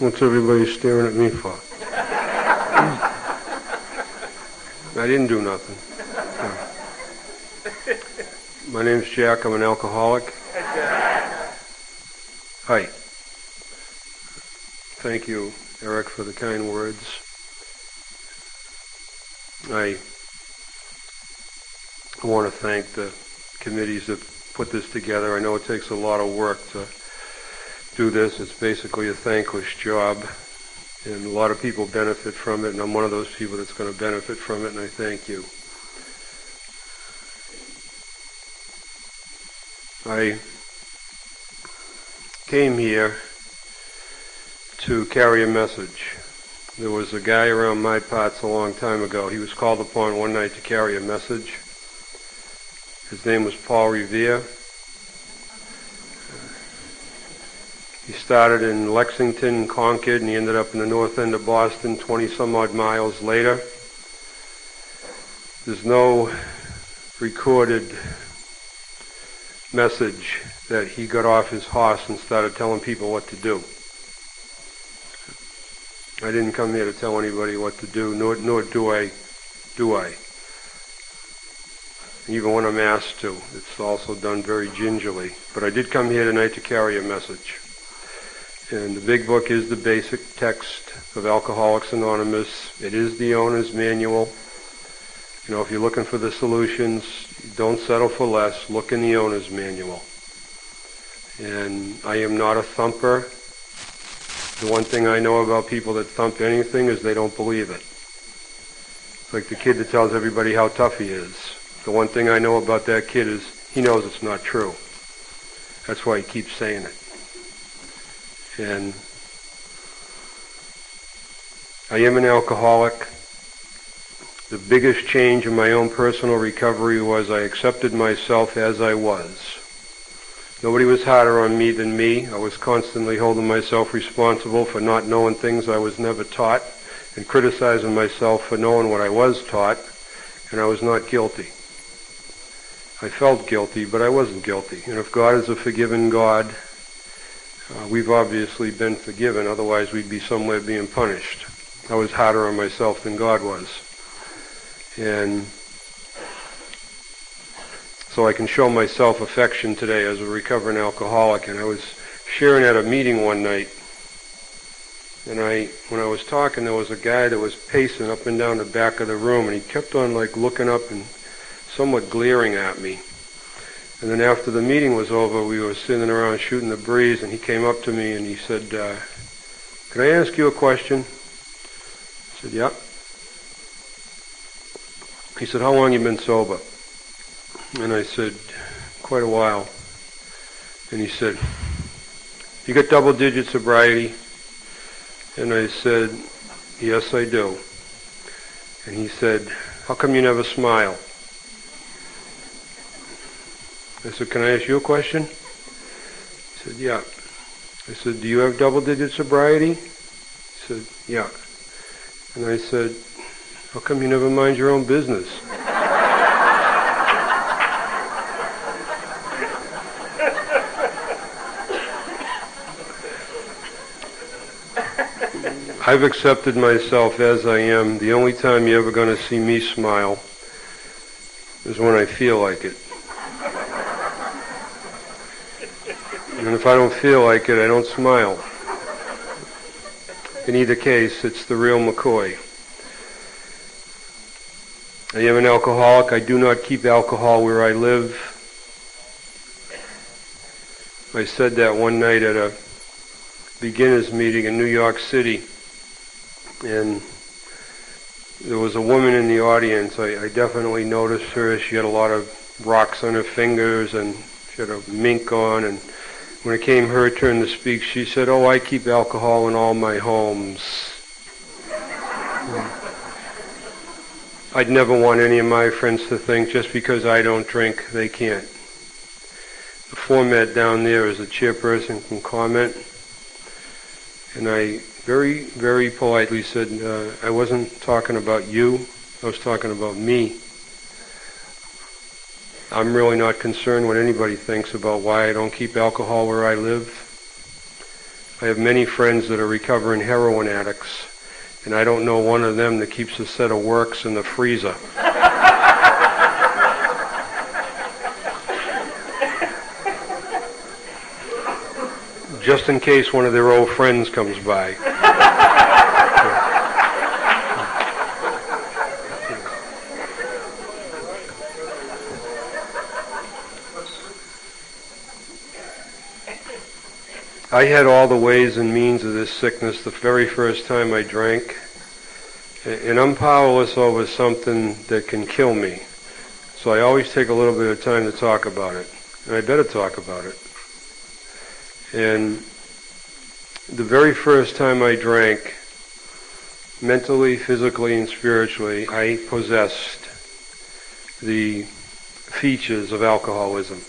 What's everybody staring at me for? I didn't do nothing. My name's Jack. I'm an alcoholic. Hi. Thank you, Eric, for the kind words. I want to thank the committees that put this together. I know it takes a lot of work to do this. It's basically a thankless job, and a lot of people benefit from it, and I'm one of those people that's going to benefit from it, and I thank you. I came here to carry a message. There was a guy around my parts a long time ago. He was called upon one night to carry a message. His name was Paul Revere. He started in Lexington, Concord, and he ended up in the north end of Boston 20 some odd miles later. There's no recorded message that he got off his horse and started telling people what to do. I didn't come here to tell anybody what to do, nor do I. Even when I'm asked to. It's also done very gingerly. But I did come here tonight to carry a message. And the big book is the basic text of Alcoholics Anonymous. It is the owner's manual. You know, if you're looking for the solutions, don't settle for less. Look in the owner's manual. And I am not a thumper. The one thing I know about people that thump anything is they don't believe it. It's like the kid that tells everybody how tough he is. The one thing I know about that kid is he knows it's not true. That's why he keeps saying it. And I am an alcoholic. The biggest change in my own personal recovery was I accepted myself as I was. Nobody was harder on me than me. I was constantly holding myself responsible for not knowing things I was never taught and criticizing myself for knowing what I was taught, and I was not guilty. I felt guilty, but I wasn't guilty. And if God is a forgiving God, we've obviously been forgiven, otherwise we'd be somewhere being punished. I was harder on myself than God was. And so I can show myself affection today as a recovering alcoholic. And I was sharing at a meeting one night, and when I was talking, there was a guy that was pacing up and down the back of the room, and he kept on like looking up and somewhat glaring at me. And then after the meeting was over, we were sitting around shooting the breeze, and he came up to me and he said, "Can I ask you a question?" I said, "Yeah." He said, "How long you been sober?" And I said, "Quite a while." And he said, "You got double-digit sobriety?" And I said, "Yes, I do." And he said, "How come you never smile?" I said, "Can I ask you a question?" He said, "Yeah." I said, "Do you have double-digit sobriety?" He said, "Yeah." And I said, "How come you never mind your own business?" I've accepted myself as I am. The only time you're ever going to see me smile is when I feel like it. And if I don't feel like it, I don't smile. In either case, it's the real McCoy. I am an alcoholic. I do not keep alcohol where I live. I said that one night at a beginners meeting in New York City, and there was a woman in the audience. I definitely noticed her. She had a lot of rocks on her fingers, and she had a mink on, and when it came her turn to speak, she said, "Oh, I keep alcohol in all my homes." I'd never want any of my friends to think just because I don't drink, they can't. The format down there is a chairperson can comment. And I very, very politely said, I wasn't talking about you, I was talking about me. I'm really not concerned what anybody thinks about why I don't keep alcohol where I live. I have many friends that are recovering heroin addicts, and I don't know one of them that keeps a set of Works in the freezer. Just in case one of their old friends comes by. I had all the ways and means of this sickness the very first time I drank, and I'm powerless over something that can kill me. So I always take a little bit of time to talk about it, and I better talk about it. And the very first time I drank, mentally, physically, and spiritually, I possessed the features of alcoholism.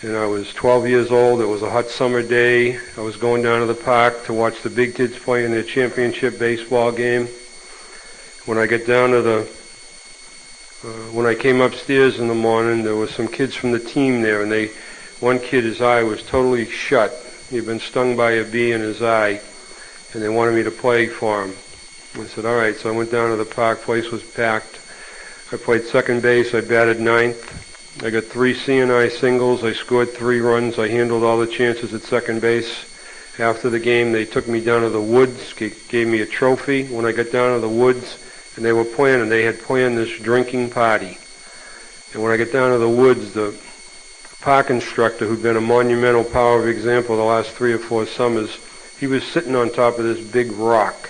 And I was 12 years old. It was a hot summer day. I was going down to the park to watch the big kids play in their championship baseball game. When I when I came upstairs in the morning, there were some kids from the team there, and one kid, his eye was totally shut. He'd been stung by a bee in his eye, and they wanted me to play for him. I said, all right. So I went down to the park. Place was packed. I played second base. I batted ninth. I got 3 CNI singles. I scored 3 runs. I handled all the chances at second base. After the game, they took me down to the woods, gave me a trophy. When I got down to the woods, and they had planned this drinking party. And when I got down to the woods, the park instructor, who'd been a monumental power of example the last 3 or 4 summers, he was sitting on top of this big rock,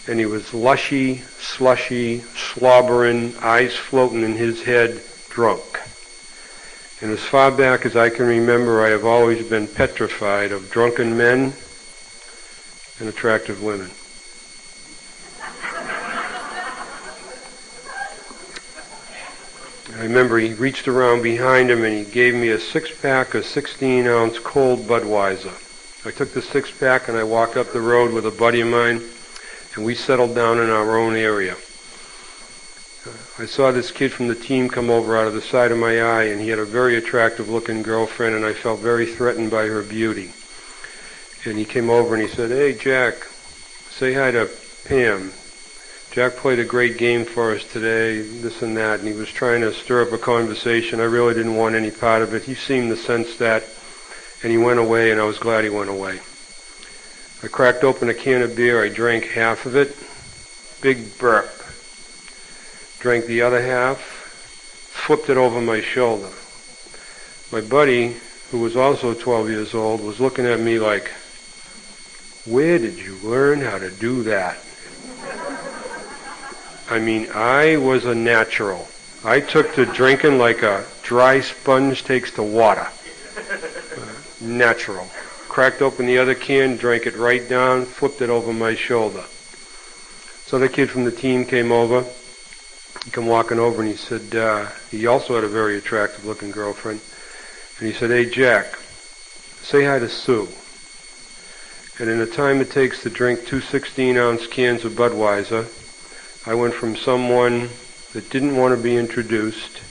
and he was lushy, slushy, slobbering, eyes floating in his head, drunk. And as far back as I can remember, I have always been petrified of drunken men and attractive women. I remember he reached around behind him and he gave me a 6-pack of 16-ounce cold Budweiser. I took the 6-pack and I walked up the road with a buddy of mine, and we settled down in our own area. I saw this kid from the team come over out of the side of my eye, and he had a very attractive-looking girlfriend, and I felt very threatened by her beauty. And he came over and he said, hey, Jack, say hi to Pam. Jack played a great game for us today, this and that, and he was trying to stir up a conversation. I really didn't want any part of it. He seemed to sense that, and he went away, and I was glad he went away. I cracked open a can of beer. I drank half of it. Big burp. Drank the other half, flipped it over my shoulder. My buddy, who was also 12 years old, was looking at me like, where did you learn how to do that? I mean, I was a natural. I took to drinking like a dry sponge takes to water. Natural. Cracked open the other can, drank it right down, flipped it over my shoulder. So the kid from the team came over. He came walking over and he said, he also had a very attractive looking girlfriend. And he said, hey, Jack, say hi to Sue. And in the time it takes to drink 2 16-ounce cans of Budweiser, I went from someone that didn't want to be introduced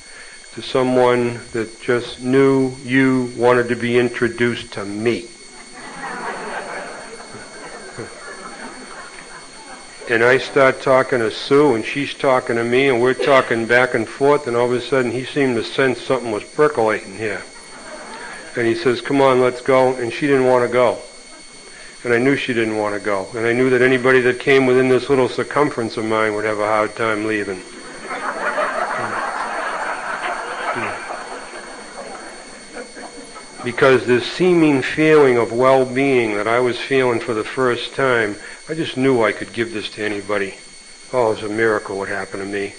to someone that just knew you wanted to be introduced to me. And I start talking to Sue, and she's talking to me, and we're talking back and forth, and all of a sudden he seemed to sense something was percolating here. And he says, come on, let's go. And she didn't want to go. And I knew she didn't want to go. And I knew that anybody that came within this little circumference of mine would have a hard time leaving. Because this seeming feeling of well-being that I was feeling for the first time, I just knew I could give this to anybody. Oh, it was a miracle what happened to me.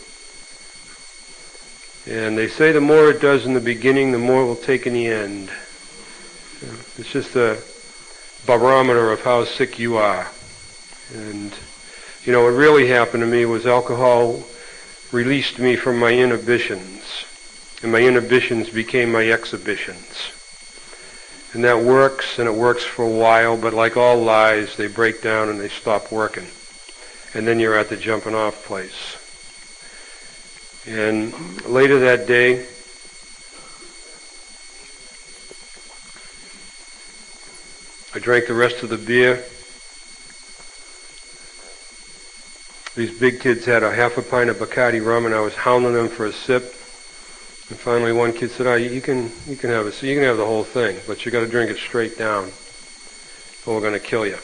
And they say the more it does in the beginning, the more it will take in the end. It's just a barometer of how sick you are. And, you know, what really happened to me was alcohol released me from my inhibitions. And my inhibitions became my exhibitions. And that works, and it works for a while, but like all lies, they break down and they stop working. And then you're at the jumping off place. And later that day, I drank the rest of the beer. These big kids had a half a pint of Bacardi rum, and I was hounding them for a sip. And finally, one kid said, you can have a, so you can have the whole thing, but you got to drink it straight down, or we're going to kill you.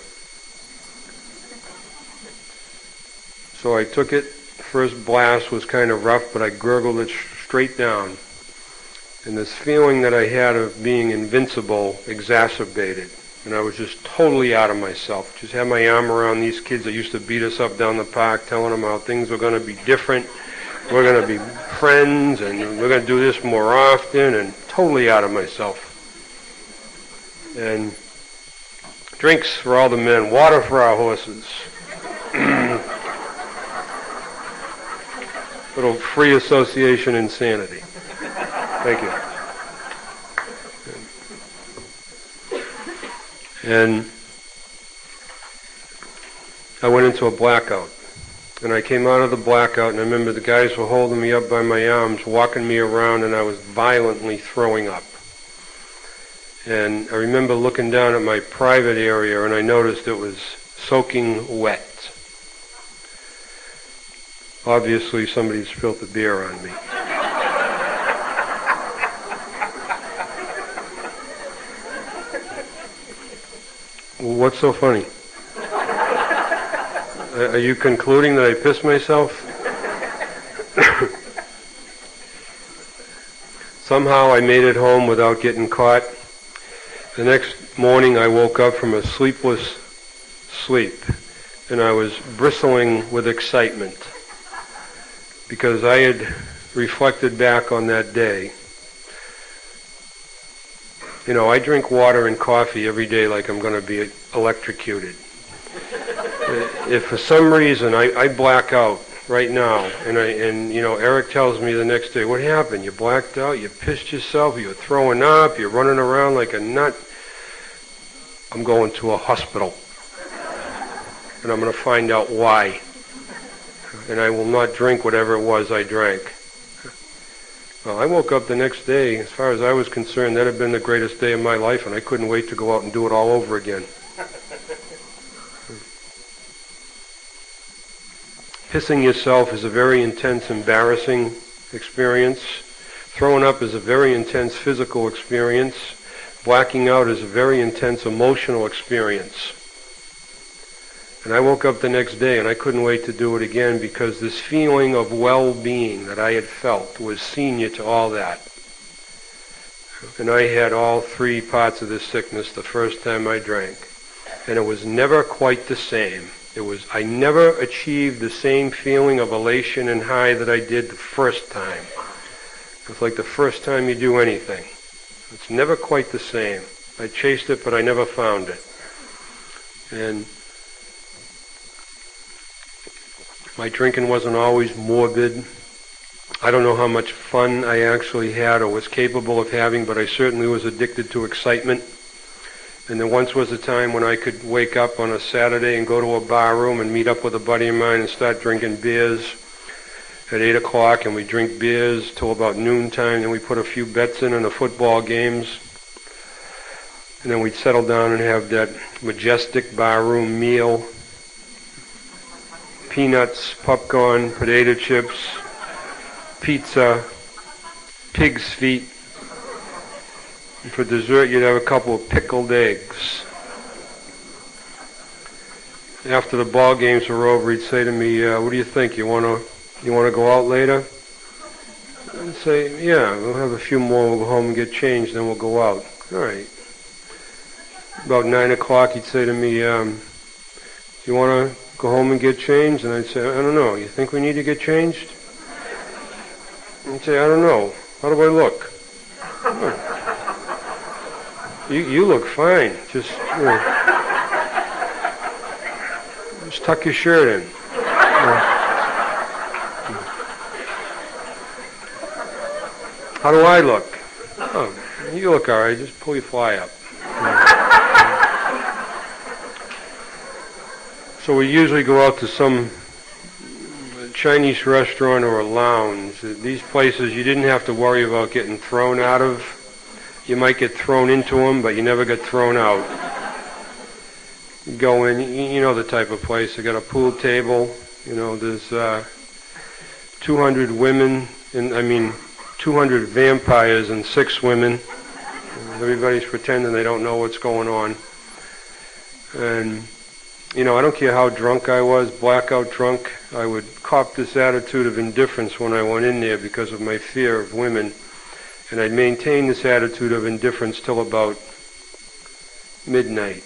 So I took it. First blast was kind of rough, but I gurgled it straight down. And this feeling that I had of being invincible exacerbated. And I was just totally out of myself. Just had my arm around these kids that used to beat us up down the park, telling them how things were going to be different. We're going to be friends, and we're going to do this more often, and totally out of myself. And drinks for all the men, water for our horses. Little free association insanity. Thank you. And I went into a blackout. And I came out of the blackout, and I remember the guys were holding me up by my arms, walking me around, and I was violently throwing up. And I remember looking down at my private area, and I noticed it was soaking wet. Obviously, somebody's spilled the beer on me. What's so funny? Are you concluding that I pissed myself? Somehow I made it home without getting caught. The next morning I woke up from a sleepless sleep, and I was bristling with excitement because I had reflected back on that day. You know, I drink water and coffee every day like I'm going to be electrocuted. If for some reason I black out right now, and you know, Eric tells me the next day, what happened? You blacked out? You pissed yourself? You're throwing up? You're running around like a nut? I'm going to a hospital, and I'm going to find out why. And I will not drink whatever it was I drank. Well, I woke up the next day. As far as I was concerned, that had been the greatest day of my life, and I couldn't wait to go out and do it all over again. Pissing yourself is a very intense, embarrassing experience. Throwing up is a very intense physical experience. Blacking out is a very intense emotional experience. And I woke up the next day and I couldn't wait to do it again because this feeling of well-being that I had felt was senior to all that. And I had all three parts of this sickness the first time I drank. And it was never quite the same. I never achieved the same feeling of elation and high that I did the first time. It's like the first time you do anything. It's never quite the same. I chased it, but I never found it. And my drinking wasn't always morbid. I don't know how much fun I actually had or was capable of having, but I certainly was addicted to excitement. And there once was a time when I could wake up on a Saturday and go to a bar room and meet up with a buddy of mine and start drinking beers at 8 o'clock, and we drink beers till about noontime, and we put a few bets in the football games. And then we'd settle down and have that majestic bar room meal. Peanuts, popcorn, potato chips, pizza, pig's feet. And for dessert, you'd have a couple of pickled eggs. After the ball games were over, he'd say to me, what do you think? You want to go out later? I'd say, yeah, we'll have a few more. We'll go home and get changed, then we'll go out. All right. About 9 o'clock, he'd say to me, you want to go home and get changed? And I'd say, I don't know. You think we need to get changed? And he'd say, I don't know. How do I look? Oh. You look fine. Just tuck your shirt in. How do I look? Oh, you look all right. Just pull your fly up. So we usually go out to some Chinese restaurant or a lounge. These places you didn't have to worry about getting thrown out of. You might get thrown into them, but you never get thrown out. go in, you know the type of place. They got a pool table. There's 200 women, 200 vampires and 6 women. Everybody's pretending they don't know what's going on. And, I don't care how drunk I was, blackout drunk, I would cop this attitude of indifference when I went in there because of my fear of women. And I'd maintain this attitude of indifference till about midnight.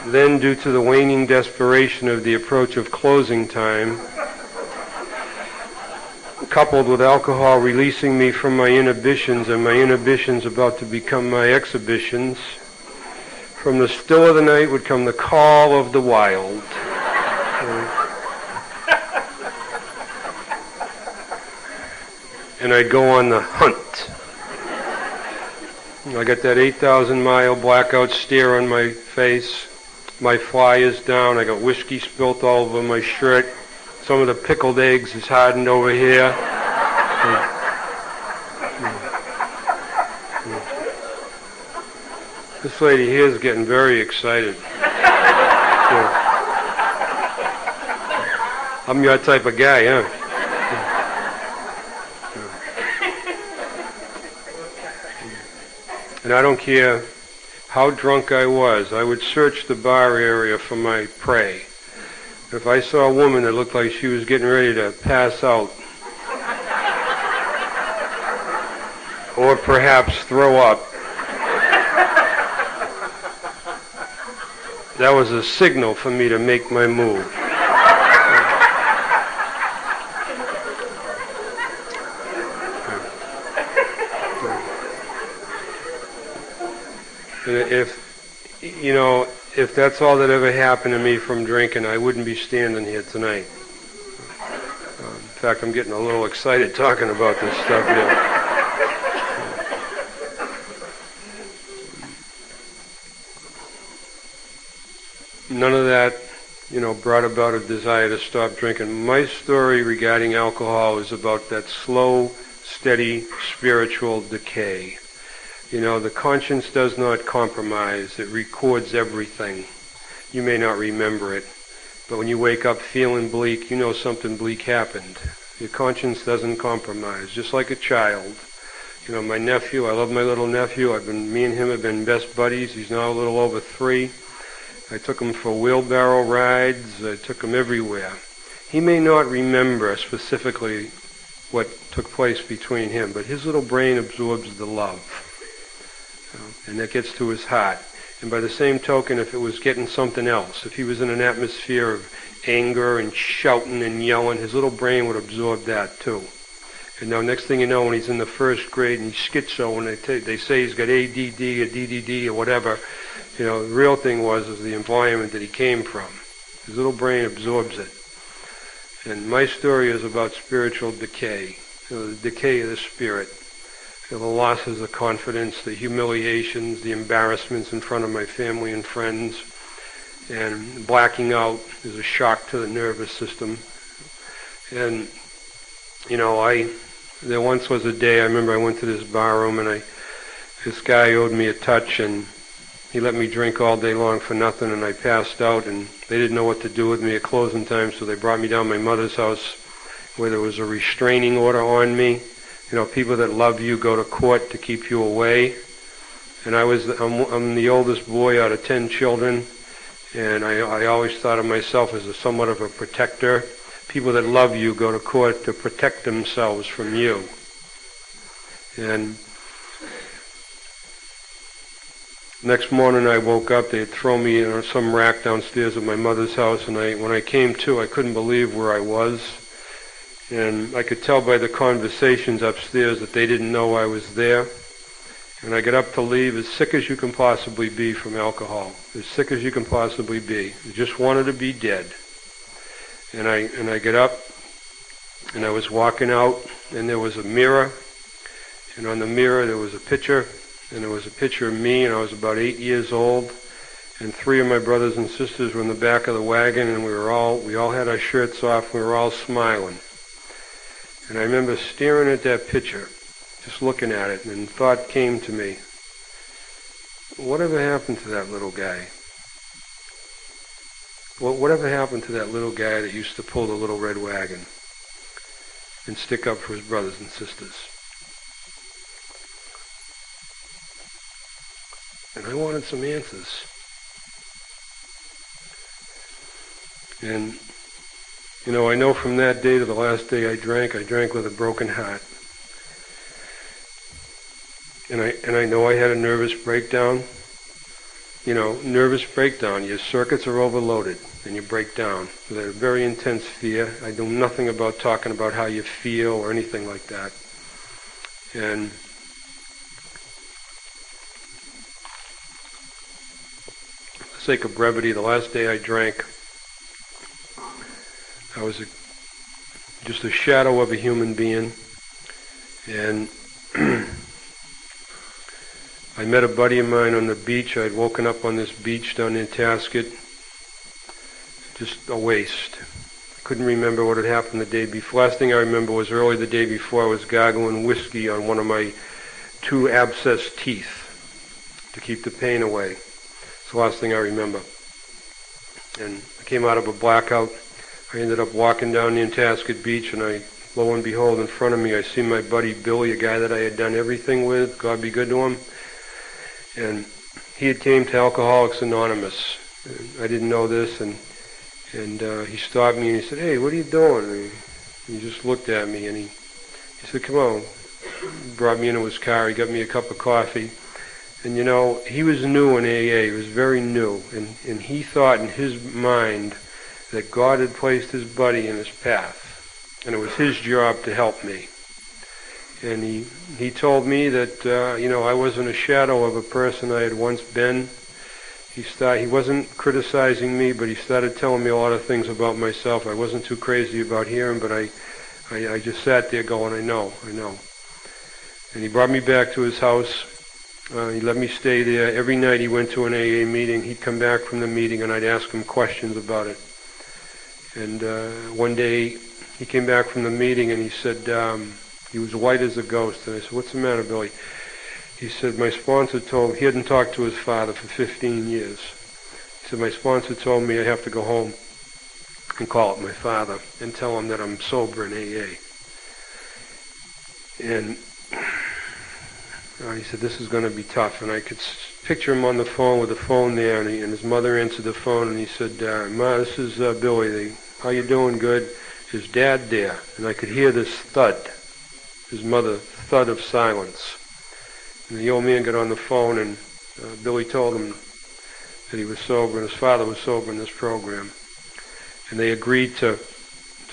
Then, due to the waning desperation of the approach of closing time, coupled with alcohol releasing me from my inhibitions, and my inhibitions about to become my exhibitions, from the still of the night would come the call of the wild. And I'd go on the hunt. I got that 8,000-mile blackout stare on my face. My fly is down. I got whiskey spilt all over my shirt. Some of the pickled eggs is hardened over here. This lady here is getting very excited. I'm your type of guy, huh? And I don't care how drunk I was, I would search the bar area for my prey. If I saw a woman that looked like she was getting ready to pass out, or perhaps throw up, that was a signal for me to make my move. And if that's all that ever happened to me from drinking, I wouldn't be standing here tonight. In fact, I'm getting a little excited talking about this stuff here. None of that, brought about a desire to stop drinking. My story regarding alcohol is about that slow, steady spiritual decay. The conscience does not compromise. It records everything. You may not remember it, but when you wake up feeling bleak, you know something bleak happened. Your conscience doesn't compromise, just like a child. My nephew, I love my little nephew. Me and him have been best buddies. He's now a little over 3. I took him for wheelbarrow rides. I took him everywhere. He may not remember specifically what took place between him, but his little brain absorbs the love. And that gets to his heart. And by the same token, if it was getting something else, if he was in an atmosphere of anger and shouting and yelling, his little brain would absorb that too. And now next thing you know, when he's in the 1st grade and he's schizo and they say he's got ADD or DDD or whatever, the real thing was the environment that he came from. His little brain absorbs it. And my story is about spiritual decay, the decay of the spirit. The losses of confidence, the humiliations, the embarrassments in front of my family and friends, and blacking out is a shock to the nervous system. And, there once was a day, I remember I went to this bar room and this guy owed me a touch and he let me drink all day long for nothing and I passed out and they didn't know what to do with me at closing time, so they brought me down to my mother's house where there was a restraining order on me. People that love you go to court to keep you away. And I'm the oldest boy out of 10 children, and I always thought of myself as somewhat of a protector. People that love you go to court to protect themselves from you. And next morning I woke up, they had thrown me in some rack downstairs at my mother's house, and when I came to, I couldn't believe where I was. And I could tell by the conversations upstairs that they didn't know I was there. And I got up to leave as sick as you can possibly be from alcohol, as sick as you can possibly be. I just wanted to be dead. And I got up, and I was walking out, and there was a mirror, and on the mirror there was a picture, and there was a picture of me, and I was about 8 years old, and 3 of my brothers and sisters were in the back of the wagon, and we all had our shirts off, and we were all smiling. And I remember staring at that picture, just looking at it, and thought came to me, whatever happened to that little guy? Whatever happened to that little guy that used to pull the little red wagon and stick up for his brothers and sisters? And I wanted some answers. And, I know from that day to the last day I drank with a broken heart. And I know I had a nervous breakdown. Nervous breakdown. Your circuits are overloaded and you break down. With a very intense fear. I know nothing about talking about how you feel or anything like that. And for the sake of brevity, the last day I drank, I was just a shadow of a human being. And I met a buddy of mine on the beach. I'd woken up on this beach down in Tasket. Just a waste. I couldn't remember what had happened the day before. Last thing I remember was early the day before I was gargling whiskey on one of my 2 abscessed teeth to keep the pain away. It's the last thing I remember. And I came out of a blackout. I ended up walking down the Tasket Beach, and lo and behold, in front of me, I see my buddy Billy, a guy that I had done everything with. God be good to him. And he had came to Alcoholics Anonymous. And I didn't know this, and he stopped me and he said, "Hey, what are you doing?" And he just looked at me and he said, "Come on." He brought me into his car. He got me a cup of coffee. And he was new in AA. He was very new. And he thought in his mind that God had placed his buddy in his path. And it was his job to help me. And he told me that, I wasn't a shadow of a person I had once been. He wasn't criticizing me, but he started telling me a lot of things about myself. I wasn't too crazy about hearing, but I just sat there going, I know. And he brought me back to his house. He let me stay there. Every night he went to an AA meeting. He'd come back from the meeting, and I'd ask him questions about it. And one day he came back from the meeting, and he said, he was white as a ghost. And I said, "What's the matter, Billy?" He said, "My sponsor told me," he hadn't talked to his father for 15 years. He said, "My sponsor told me I have to go home and call up my father and tell him that I'm sober in AA." And he said, "This is going to be tough." And I could picture him on the phone with the phone there, and his mother answered the phone, and he said, "Ma, this is Billy. How you doing? Good. Is Dad there?" And I could hear this thud, his mother thud of silence. And the old man got on the phone, and Billy told him that he was sober, and his father was sober in this program. And they agreed to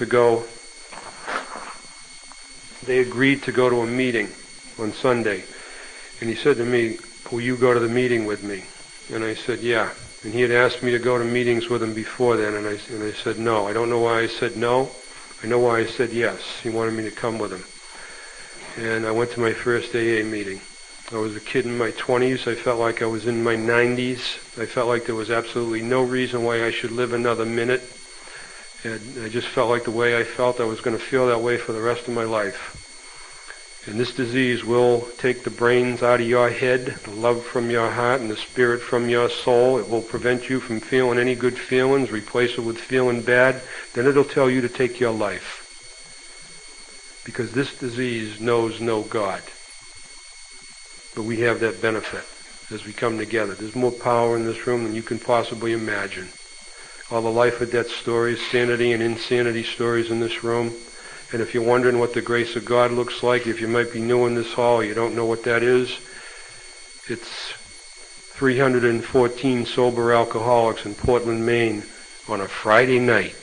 go. They agreed to go to a meeting on Sunday. And he said to me, "Will you go to the meeting with me?" And I said, "Yeah." And he had asked me to go to meetings with him before then, and I said no. I don't know why I said no. I know why I said yes. He wanted me to come with him. And I went to my first AA meeting. I was a kid in my 20s. I felt like I was in my 90s. I felt like there was absolutely no reason why I should live another minute. And I just felt like the way I felt, I was going to feel that way for the rest of my life. And this disease will take the brains out of your head, the love from your heart, and the spirit from your soul. It will prevent you from feeling any good feelings, replace it with feeling bad. Then it'll tell you to take your life. Because this disease knows no God. But we have that benefit as we come together. There's more power in this room than you can possibly imagine. All the life or death stories, sanity and insanity stories in this room. And if you're wondering what the grace of God looks like, if you might be new in this hall, you don't know what that is, it's 314 sober alcoholics in Portland, Maine on a Friday night.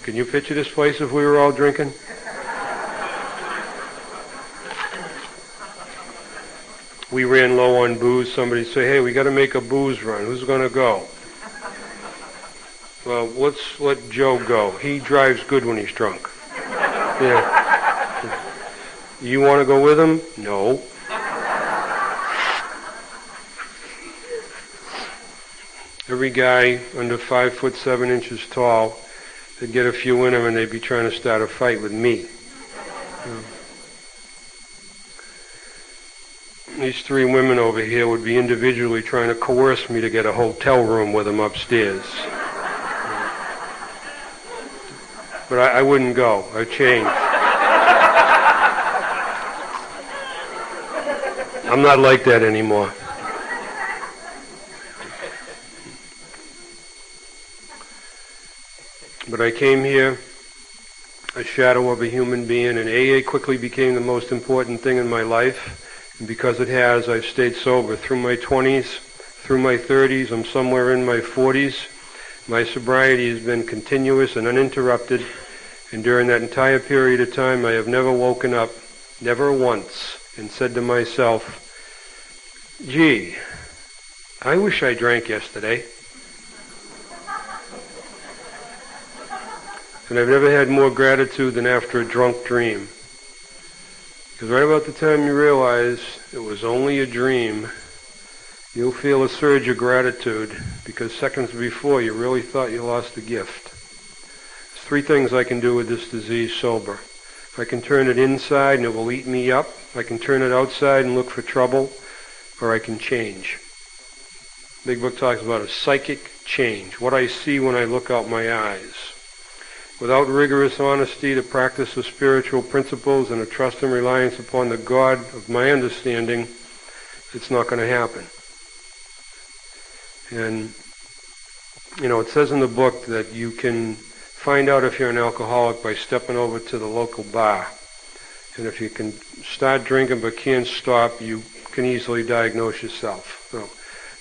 Can you picture this place if we were all drinking? We ran low on booze. Somebody say, "Hey, we got to make a booze run. Who's going to go?" Well, let's let Joe go. He drives good when he's drunk. Yeah. You want to go with him? No. Every guy under 5'7" tall, they'd get a few in him and they'd be trying to start a fight with me. these three women over here would be individually trying to coerce me to get a hotel room with them upstairs. But I wouldn't go. I changed. I'm not like that anymore. But I came here a shadow of a human being, and AA quickly became the most important thing in my life. And because it has, I've stayed sober through my 20s, through my 30s, I'm somewhere in my 40s. My sobriety has been continuous and uninterrupted, and during that entire period of time I have never woken up, never once, and said to myself, gee, I wish I drank yesterday. And I've never had more gratitude than after a drunk dream. Because right about the time you realize it was only a dream, you'll feel a surge of gratitude because seconds before you really thought you lost the gift. There's three things I can do with this disease sober. I can turn it inside and it will eat me up. I can turn it outside and look for trouble, or I can change. Big Book talks about a psychic change, what I see when I look out my eyes. Without rigorous honesty to practice the spiritual principles and a trust and reliance upon the God of my understanding, it's not going to happen. And, it says in the book that you can find out if you're an alcoholic by stepping over to the local bar. And if you can start drinking but can't stop, you can easily diagnose yourself. So,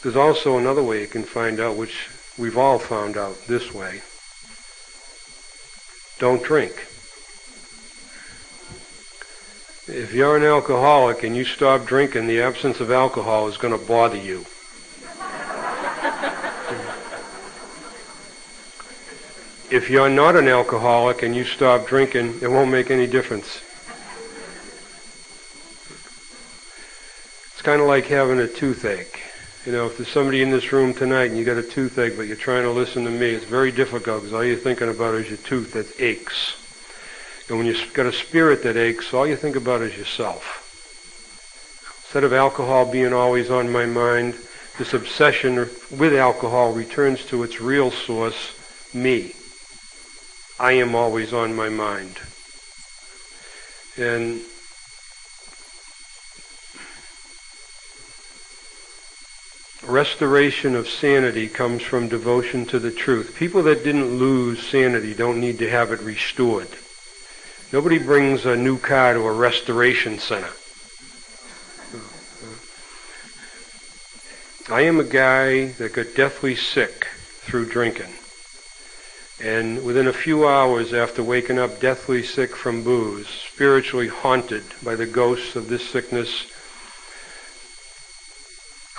there's also another way you can find out, which we've all found out this way. Don't drink. If you're an alcoholic and you stop drinking, the absence of alcohol is going to bother you. If you're not an alcoholic and you stop drinking, it won't make any difference. It's kind of like having a toothache. If there's somebody in this room tonight and you got a toothache but you're trying to listen to me, it's very difficult because all you're thinking about is your tooth that aches. And when you've got a spirit that aches, all you think about is yourself. Instead of alcohol being always on my mind, this obsession with alcohol returns to its real source, me. I am always on my mind. And restoration of sanity comes from devotion to the truth. People that didn't lose sanity don't need to have it restored. Nobody brings a new car to a restoration center. I am a guy that got deathly sick through drinking. And within a few hours after waking up deathly sick from booze, spiritually haunted by the ghosts of this sickness,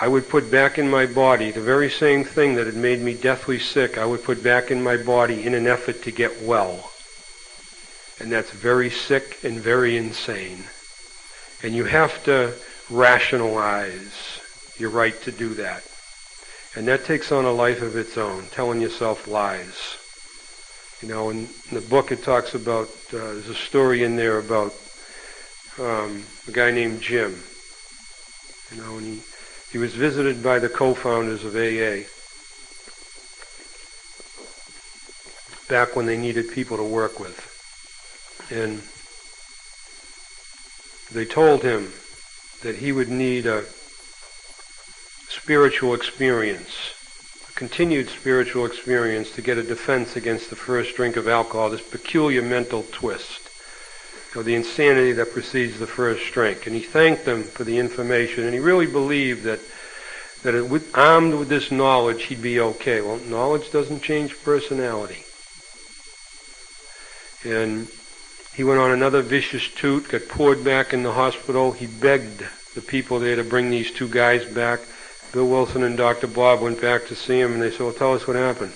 I would put back in my body the very same thing that had made me deathly sick. I would put back in my body in an effort to get well. And that's very sick and very insane. And you have to rationalize your right to do that. And that takes on a life of its own, telling yourself lies. In the book it talks about, there's a story in there about a guy named Jim. And he was visited by the co-founders of AA back when they needed people to work with. And they told him that he would need a spiritual experience, a continued spiritual experience to get a defense against the first drink of alcohol, this peculiar mental twist, the insanity that precedes the first drink. And he thanked them for the information, and he really believed that armed with this knowledge, he'd be okay. Well, knowledge doesn't change personality. And he went on another vicious toot, got poured back in the hospital. He begged the people there to bring these two guys back. Bill Wilson and Dr. Bob went back to see him, and they said, well, tell us what happened.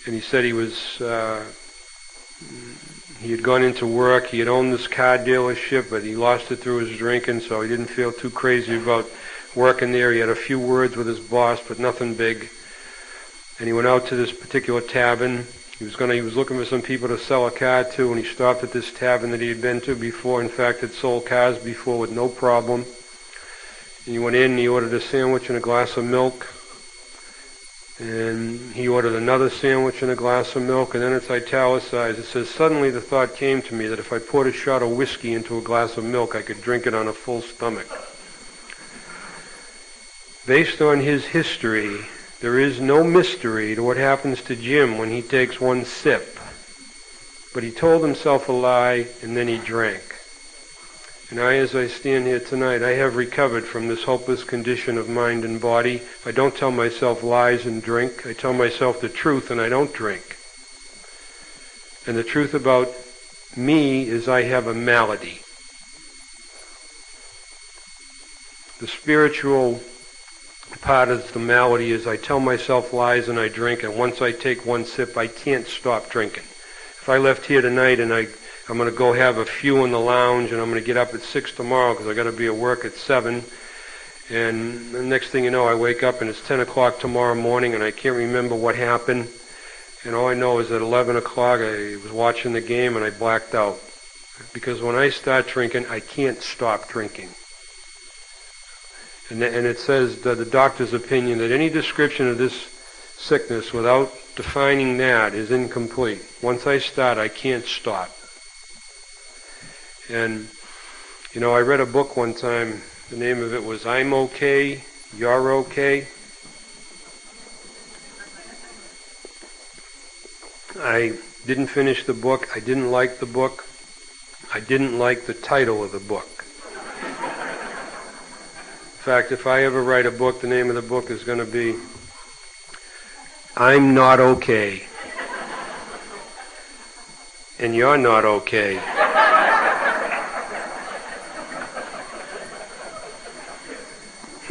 And he said he had gone into work. He had owned this car dealership, but he lost it through his drinking, so he didn't feel too crazy about working there. He had a few words with his boss, but nothing big. And he went out to this particular tavern. He was looking for some people to sell a car to, and he stopped at this tavern that he had been to before. In fact, had sold cars before with no problem. And he went in and he ordered a sandwich and a glass of milk. And he ordered another sandwich and a glass of milk, and then it's italicized. It says, suddenly the thought came to me that if I poured a shot of whiskey into a glass of milk, I could drink it on a full stomach. Based on his history, there is no mystery to what happens to Jim when he takes one sip. But he told himself a lie, and then he drank. And as I stand here tonight, I have recovered from this hopeless condition of mind and body. I don't tell myself lies and drink. I tell myself the truth, and I don't drink. And the truth about me is I have a malady. The spiritual part of the malady is I tell myself lies and I drink, and once I take one sip, I can't stop drinking. If I left here tonight and I'm going to go have a few in the lounge, and I'm going to get up at 6 tomorrow because I got to be at work at 7. And the next thing you know, I wake up and it's 10 o'clock tomorrow morning, and I can't remember what happened. And all I know is at 11 o'clock I was watching the game and I blacked out. Because when I start drinking, I can't stop drinking. And it says that the doctor's opinion that any description of this sickness without defining that is incomplete. Once I start, I can't stop. And, I read a book one time. The name of it was I'm Okay, You're Okay. I didn't finish the book. I didn't like the book. I didn't like the title of the book. In fact, if I ever write a book, the name of the book is going to be I'm Not Okay. And You're Not Okay.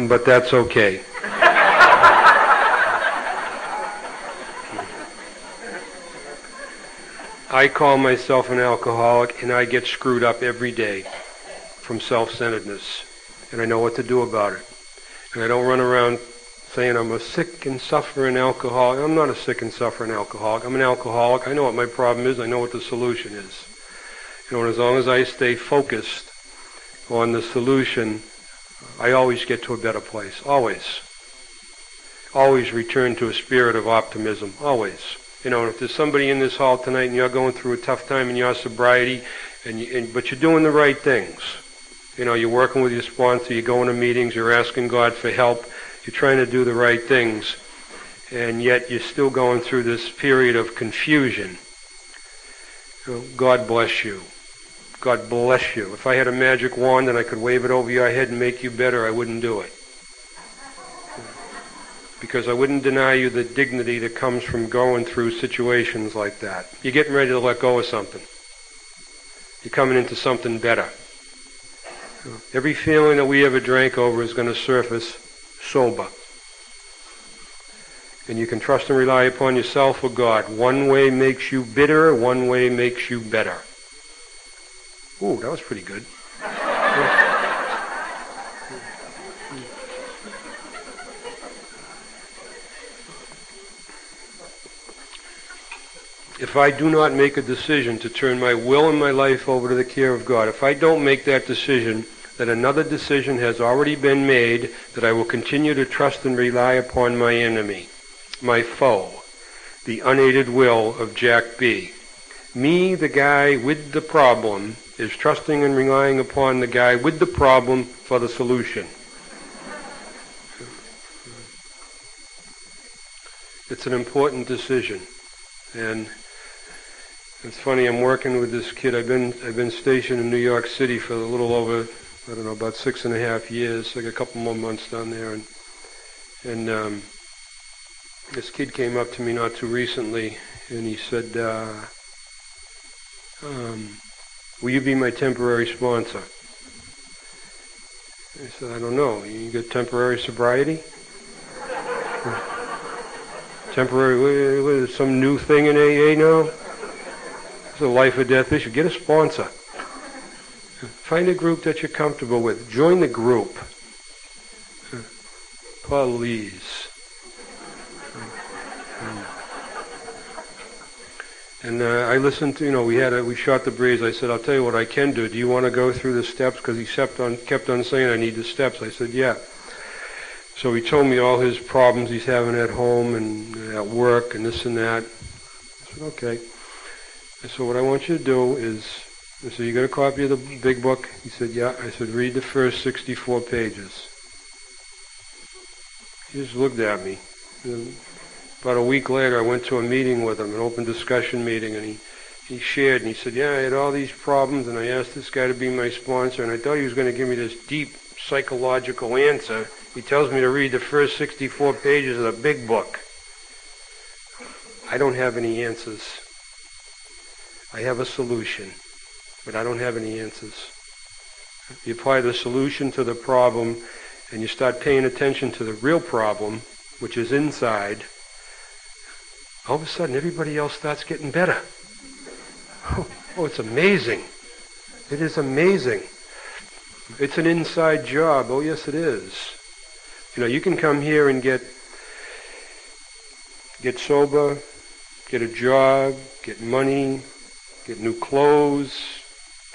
But that's okay. I call myself an alcoholic, and I get screwed up every day from self-centeredness. And I know what to do about it. And I don't run around saying I'm a sick and suffering alcoholic. I'm not a sick and suffering alcoholic. I'm an alcoholic. I know what my problem is. I know what the solution is. And as long as I stay focused on the solution, I always get to a better place. Always. Always return to a spirit of optimism. Always. If there's somebody in this hall tonight and you're going through a tough time in your sobriety, but you're doing the right things. You're working with your sponsor, you're going to meetings, you're asking God for help, you're trying to do the right things, and yet you're still going through this period of confusion. God bless you. God bless you. If I had a magic wand and I could wave it over your head and make you better, I wouldn't do it. Because I wouldn't deny you the dignity that comes from going through situations like that. You're getting ready to let go of something. You're coming into something better. Every feeling that we ever drank over is going to surface sober. And you can trust and rely upon yourself or God. One way makes you bitter, one way makes you better. Ooh, that was pretty good. If I do not make a decision to turn my will and my life over to the care of God, if I don't make that decision, then another decision has already been made that I will continue to trust and rely upon my enemy, my foe, the unaided will of Jack B. Me, the guy with the problem, is trusting and relying upon the guy with the problem for the solution. It's an important decision. And it's funny, I'm working with this kid. I've been stationed in New York City for a little over, about 6.5 years. I got a couple more months down there. And this kid came up to me not too recently, and he said, will you be my temporary sponsor? I said, I don't know. You got temporary sobriety? Temporary, some new thing in AA now? It's a life or death issue. Get a sponsor. Find a group that you're comfortable with. Join the group. Please. And I listened to, we shot the breeze. I said, I'll tell you what I can do. Do you want to go through the steps? Because he kept on saying I need the steps. I said, yeah. So he told me all his problems he's having at home and at work and this and that. I said, okay. I said, what I want you to do is, I said, you got a copy of the big book? He said, yeah. I said, read the first 64 pages. He just looked at me. And about a week later, I went to a meeting with him, an open discussion meeting, and he shared, and he said, yeah, I had all these problems, and I asked this guy to be my sponsor, and I thought he was going to give me this deep psychological answer. He tells me to read the first 64 pages of the big book. I don't have any answers. I have a solution, but I don't have any answers. You apply the solution to the problem, and you start paying attention to the real problem, which is inside, all of a sudden everybody else starts getting better. Oh, it's amazing. It is amazing. It's an inside job. Oh, yes, it is. You know, you can come here and get sober, get a job, get money, get new clothes,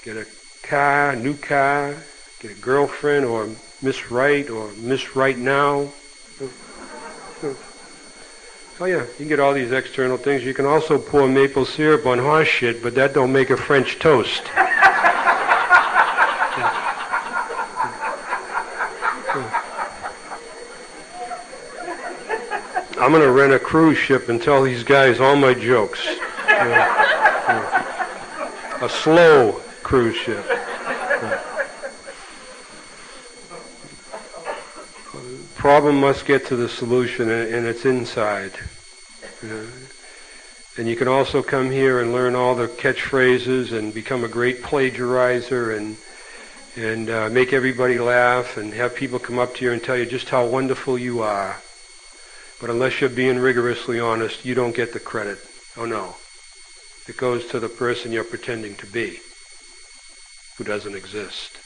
get a car, new car, get a girlfriend or Miss Right or Miss Right Now. Oh yeah, you can get all these external things. You can also pour maple syrup on horse shit, but that don't make a French toast. I'm going to rent a cruise ship and tell these guys all my jokes. A slow cruise ship. Problem must get to the solution, and it's inside. And you can also come here and learn all the catchphrases and become a great plagiarizer and make everybody laugh and have people come up to you and tell you just how wonderful you are. But unless you're being rigorously honest, you don't get the credit. Oh no. It goes to the person you're pretending to be, who doesn't exist.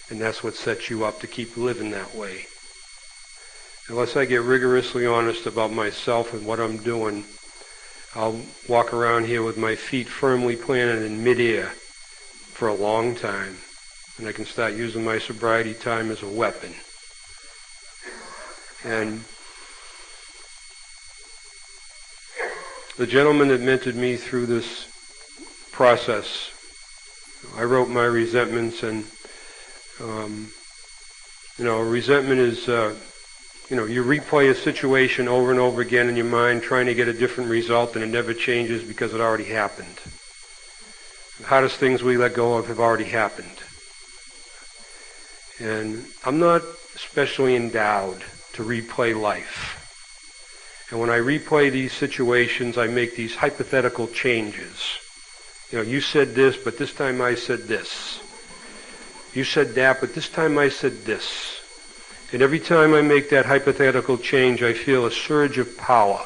And that's what sets you up to keep living that way. Unless I get rigorously honest about myself and what I'm doing, I'll walk around here with my feet firmly planted in midair for a long time. And I can start using my sobriety time as a weapon. And the gentleman that mentored me through this process, I wrote my resentments, and resentment is you replay a situation over and over again in your mind trying to get a different result, and it never changes because it already happened. The hardest things we let go of have already happened. And I'm not especially endowed to replay life. And when I replay these situations, I make these hypothetical changes. You said this, but this time I said this. You said that, but this time I said this. And every time I make that hypothetical change, I feel a surge of power.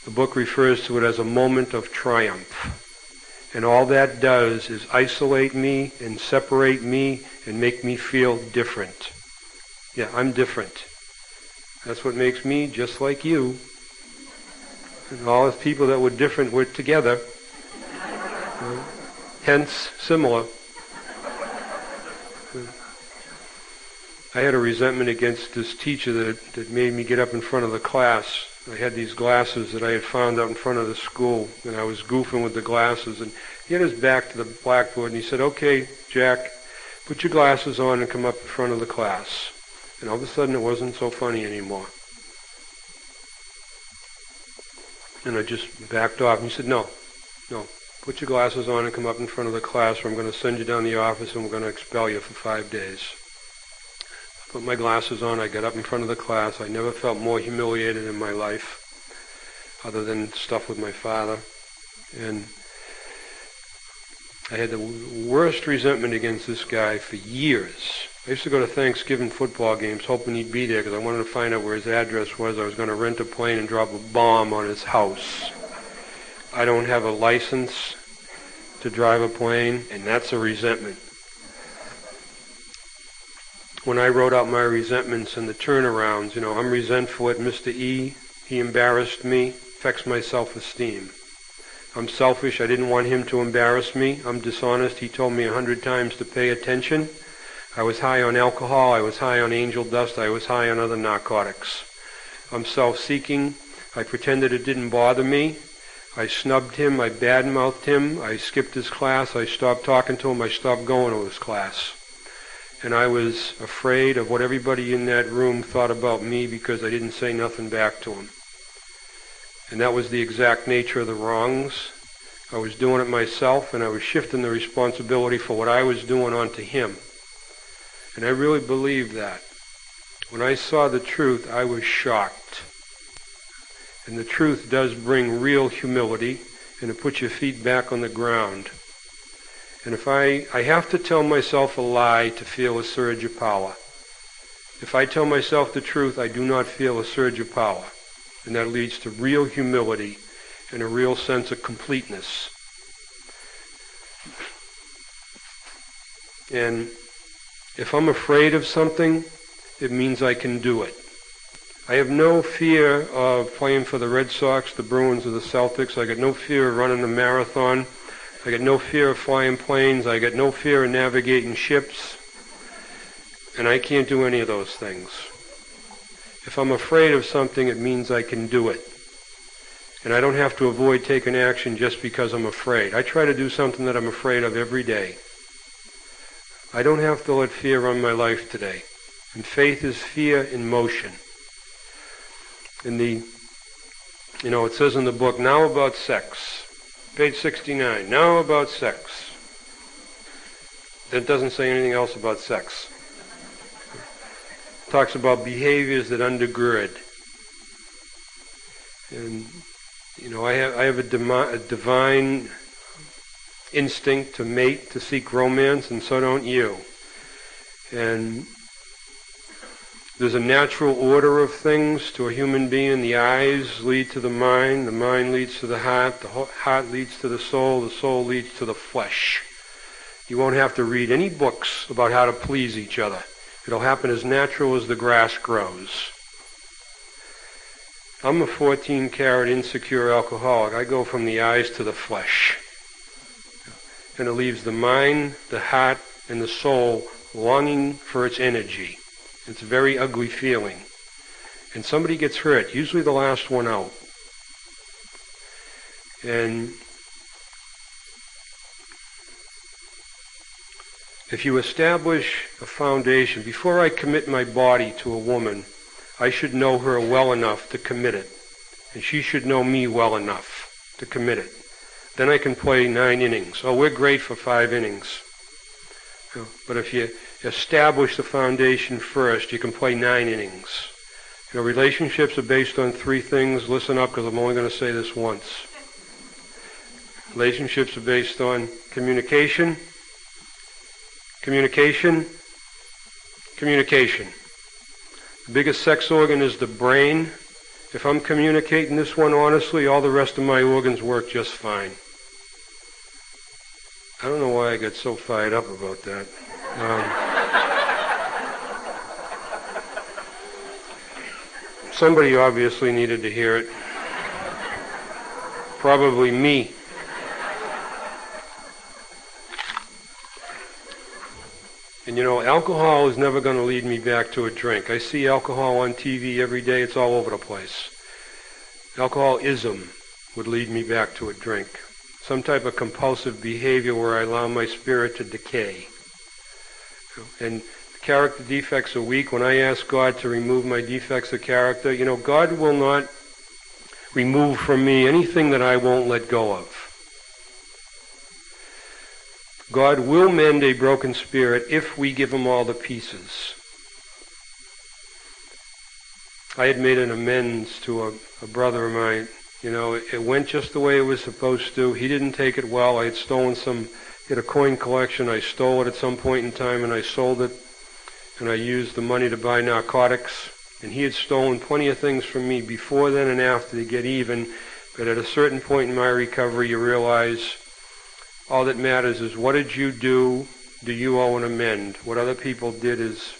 The book refers to it as a moment of triumph. And all that does is isolate me and separate me and make me feel different. Yeah, I'm different. That's what makes me just like you. And all the people that were different were together. Hence, similar. I had a resentment against this teacher that made me get up in front of the class. I had these glasses that I had found out in front of the school, and I was goofing with the glasses. And he had his back to the blackboard, and he said, okay, Jack, put your glasses on and come up in front of the class. And all of a sudden it wasn't so funny anymore. And I just backed off. And he said, no, put your glasses on and come up in front of the class, or I'm going to send you down to the office and we're going to expel you for 5 days. I put my glasses on. I got up in front of the class. I never felt more humiliated in my life, other than stuff with my father. And I had the worst resentment against this guy for years. I used to go to Thanksgiving football games hoping he'd be there because I wanted to find out where his address was. I was going to rent a plane and drop a bomb on his house. I don't have a license to drive a plane, and that's a resentment. When I wrote out my resentments and the turnarounds, I'm resentful at Mr. E. He embarrassed me, affects my self-esteem. I'm selfish. I didn't want him to embarrass me. I'm dishonest. He told me 100 times to pay attention. I was high on alcohol, I was high on angel dust, I was high on other narcotics. I'm self-seeking. I pretended it didn't bother me. I snubbed him, I badmouthed him, I skipped his class, I stopped talking to him, I stopped going to his class. And I was afraid of what everybody in that room thought about me because I didn't say nothing back to him. And that was the exact nature of the wrongs. I was doing it myself, and I was shifting the responsibility for what I was doing onto him. And I really believed that. When I saw the truth, I was shocked. And the truth does bring real humility, and it puts your feet back on the ground. And if I have to tell myself a lie to feel a surge of power. If I tell myself the truth, I do not feel a surge of power. And that leads to real humility and a real sense of completeness. And if I'm afraid of something, it means I can do it. I have no fear of playing for the Red Sox, the Bruins, or the Celtics. I got no fear of running the marathon. I got no fear of flying planes. I got no fear of navigating ships. And I can't do any of those things. If I'm afraid of something, it means I can do it. And I don't have to avoid taking action just because I'm afraid. I try to do something that I'm afraid of every day. I don't have to let fear run my life today. And faith is fear in motion. In the, it says in the book, Now About Sex, page 69, Now About Sex. That doesn't say anything else about sex. It talks about behaviors that undergird. And, I have a divine instinct to mate, to seek romance, and so don't you. And there's a natural order of things to a human being. The eyes lead to the mind leads to the heart leads to the soul leads to the flesh. You won't have to read any books about how to please each other. It'll happen as natural as the grass grows. I'm a 14-carat insecure alcoholic. I go from the eyes to the flesh. And it leaves the mind, the heart, and the soul longing for its energy. It's a very ugly feeling. And somebody gets hurt, usually the last one out. And if you establish a foundation, before I commit my body to a woman, I should know her well enough to commit it. And she should know me well enough to commit it. Then I can play 9 innings. Oh, we're great for 5 innings. But if you establish the foundation first, you can play 9 innings. Relationships are based on 3 things. Listen up, because I'm only going to say this once. Relationships are based on communication, communication, communication. The biggest sex organ is the brain. If I'm communicating this one honestly, all the rest of my organs work just fine. I don't know why I got so fired up about that. Somebody obviously needed to hear it. Probably me. And alcohol is never going to lead me back to a drink. I see alcohol on TV every day. It's all over the place. Alcoholism would lead me back to a drink. Some type of compulsive behavior where I allow my spirit to decay. And character defects are weak. When I ask God to remove my defects of character, God will not remove from me anything that I won't let go of. God will mend a broken spirit if we give him all the pieces. I had made an amends to a brother of mine. It went just the way it was supposed to. He didn't take it well. I had stolen he had a coin collection. I stole it at some point in time and I sold it. And I used the money to buy narcotics. And he had stolen plenty of things from me before then and after to get even. But at a certain point in my recovery, you realize all that matters is what did you do you owe an amend. What other people did is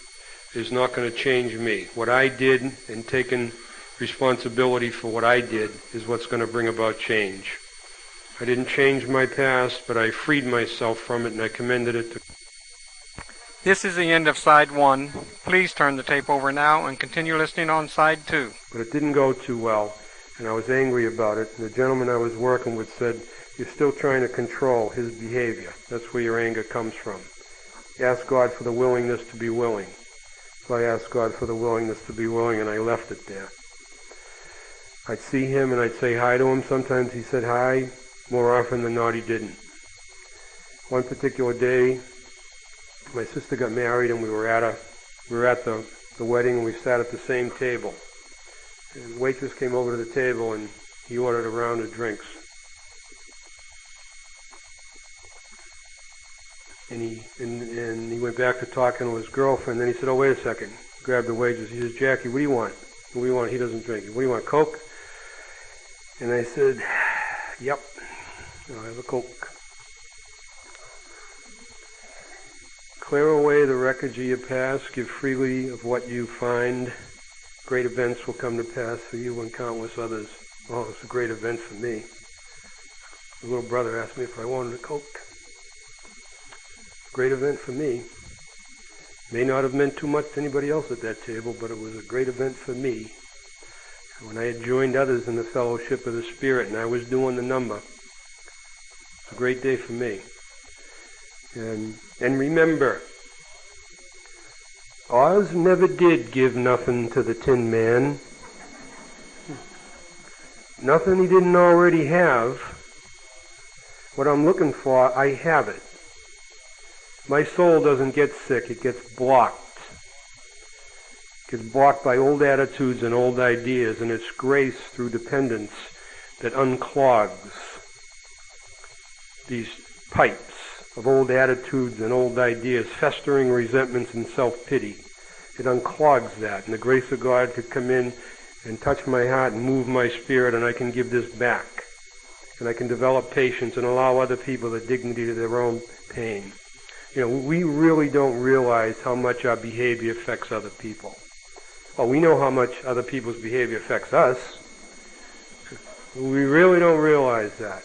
not going to change me. What I did and taking responsibility for what I did is what's going to bring about change. I didn't change my past, but I freed myself from it and I commended it to This is the end of side 1. Please turn the tape over now and continue listening on side 2. But it didn't go too well, and I was angry about it. And the gentleman I was working with said, "You're still trying to control his behavior. That's where your anger comes from. Ask God for the willingness to be willing." So I asked God for the willingness to be willing, and I left it there. I'd see him and I'd say hi to him. Sometimes he said hi. More often than not, he didn't. One particular day, my sister got married, and we were at the wedding, and we sat at the same table. And the waitress came over to the table, and he ordered a round of drinks. And he went back to talking to his girlfriend. Then he said, "Oh, wait a second." Grabbed the waitress. He says, "Jackie, what do you want?" "What do you want?" He doesn't drink. "What do you want, Coke?" And I said, "Yep, I'll have a Coke." Clear away the wreckage of your past. Give freely of what you find. Great events will come to pass for you and countless others. Oh, it's a great event for me. The little brother asked me if I wanted a Coke. Great event for me. May not have meant too much to anybody else at that table, but it was a great event for me. When I had joined others in the fellowship of the Spirit and I was doing the number, it's a great day for me. And remember, Oz never did give nothing to the Tin Man. Nothing he didn't already have. What I'm looking for, I have it. My soul doesn't get sick, it gets blocked. It gets blocked by old attitudes and old ideas, and it's grace through dependence that unclogs these pipes of old attitudes and old ideas, festering resentments and self-pity. It unclogs that, and the grace of God could come in and touch my heart and move my spirit, and I can give this back. And I can develop patience and allow other people the dignity to their own pain. You know, we really don't realize how much our behavior affects other people. Well, we know how much other people's behavior affects us. We really don't realize that.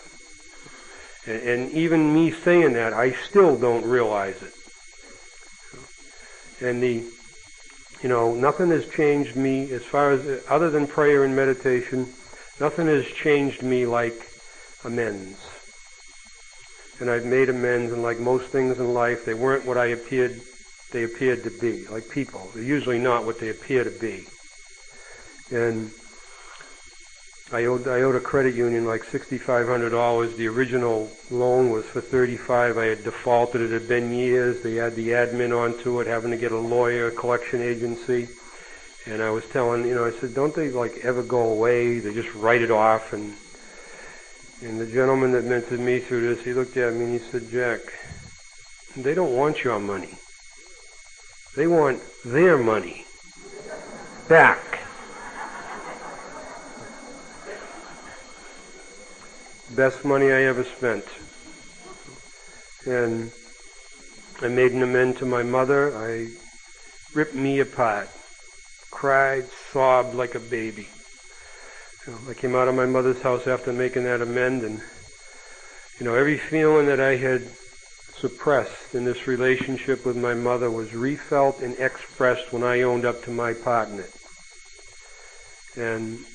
And even me saying that, I still don't realize it. And nothing has changed me as far as, other than prayer and meditation, nothing has changed me like amends. And I've made amends, and like most things in life, they weren't what they appeared to be. Like people, they're usually not what they appear to be. And I owed a credit union like $6,500. The original loan was for $35,000. I had defaulted. It had been years. They had the admin onto it, having to get a lawyer, a collection agency. And I was telling, I said, don't they ever go away? They just write it off. And the gentleman that mentored me through this, he looked at me and he said, "Jack, they don't want your money. They want their money back." Best money I ever spent. And I made an amend to my mother. I ripped me apart. Cried, sobbed like a baby. I came out of my mother's house after making that amend, and every feeling that I had suppressed in this relationship with my mother was refelt and expressed when I owned up to my part in it. And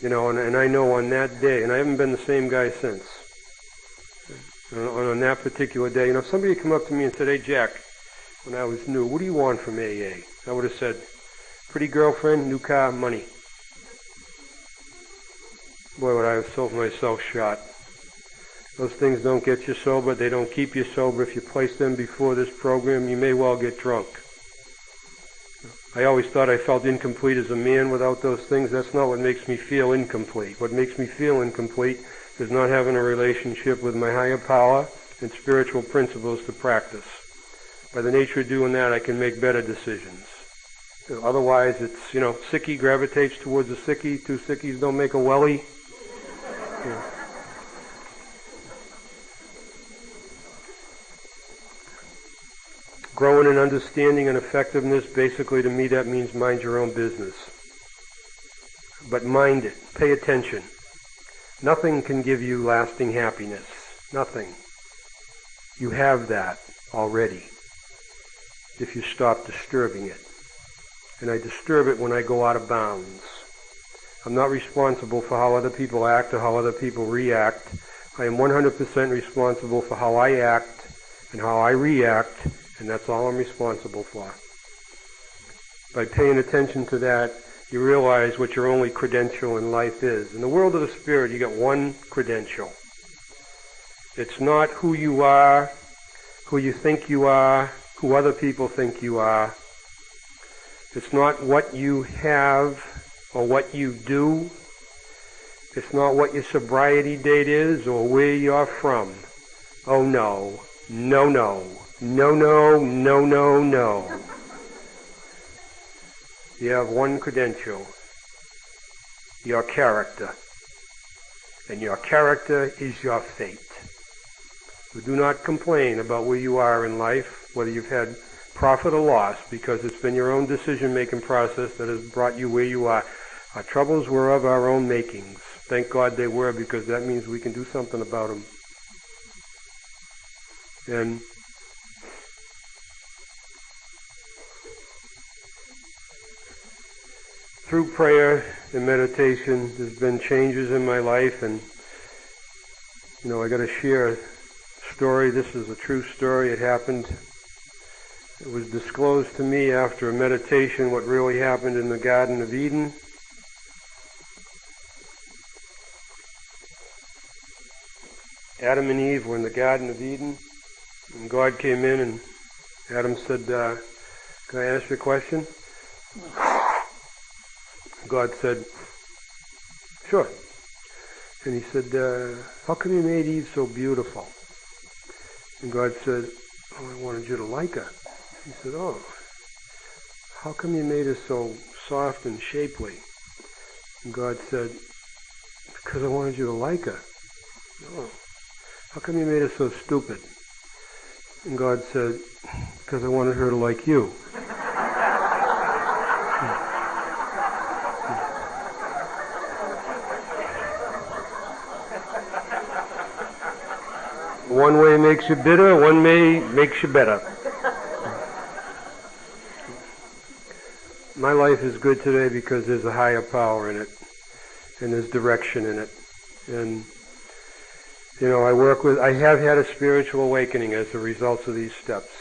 and I know on that day, and I haven't been the same guy since. On that particular day, if somebody had come up to me and said, "Hey, Jack," when I was new, "what do you want from AA?" I would have said, "Pretty girlfriend, new car, money." Boy, would I have sold myself short. Those things don't get you sober. They don't keep you sober. If you place them before this program, you may well get drunk. I always thought I felt incomplete as a man without those things. That's not what makes me feel incomplete. What makes me feel incomplete is not having a relationship with my higher power and spiritual principles to practice. By the nature of doing that, I can make better decisions. Otherwise, it's, sickie gravitates towards a sickie. Two sickies don't make a wellie. Growing in understanding and effectiveness, basically to me that means mind your own business. But mind it. Pay attention. Nothing can give you lasting happiness. Nothing. You have that already. if you stop disturbing it. And I disturb it when I go out of bounds. I'm not responsible for how other people act or how other people react. I am 100% responsible for how I act and how I react, and that's all I'm responsible for. By paying attention to that, you realize what your only credential in life is. In the world of the spirit, you get one credential. It's not who you are, who you think you are, who other people think you are. It's not what you have or what you do. It's not what your sobriety date is or where you're from. Oh no, no, no, no, no, no, no, no. You have one credential, your character. And your character is your fate. So do not complain about where you are in life, whether you've had profit or loss, because it's been your own decision-making process that has brought you where you are. Our troubles were of our own makings. Thank God they were, because that means we can do something about them. And through prayer and meditation, there's been changes in my life, and I got to share a story. This is a true story. It happened. It was disclosed to me after a meditation what really happened in the Garden of Eden. Adam and Eve were in the Garden of Eden, and God came in, and Adam said, "Can I ask you a question?" God said, "Sure." And he said, "How come you made Eve so beautiful?" And God said, "Oh, I wanted you to like her." He said, "Oh, how come you made her so soft and shapely?" And God said, "Because I wanted you to like her." "Oh, how come you made her so stupid?" And God said, "Because I wanted her to like you." One way makes you bitter, one way makes you better. My life is good today because there's a higher power in it, and there's direction in it. And, I have had a spiritual awakening as a result of these steps.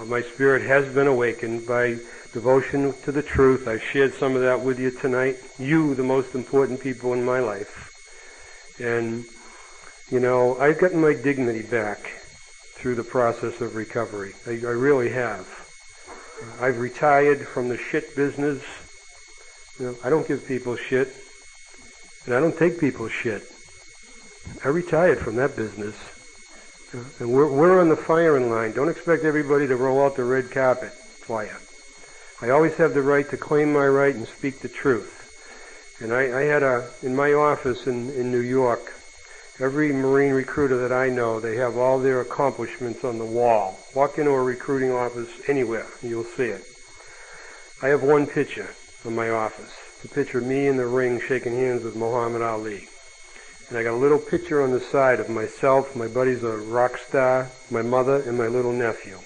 My spirit has been awakened by devotion to the truth. I've shared some of that with you tonight. You, the most important people in my life. And I've gotten my dignity back through the process of recovery. I really have. I've retired from the shit business. I don't give people shit, and I don't take people's shit. I retired from that business. And we're on the firing line. Don't expect everybody to roll out the red carpet for you. I always have the right to claim my right and speak the truth. And I had in my office in New York, every Marine recruiter that I know, they have all their accomplishments on the wall. Walk into a recruiting office anywhere, you'll see it. I have one picture in my office. It's a picture of me in the ring shaking hands with Muhammad Ali. And I got a little picture on the side of myself, my buddy's a rock star, my mother, and my little nephew.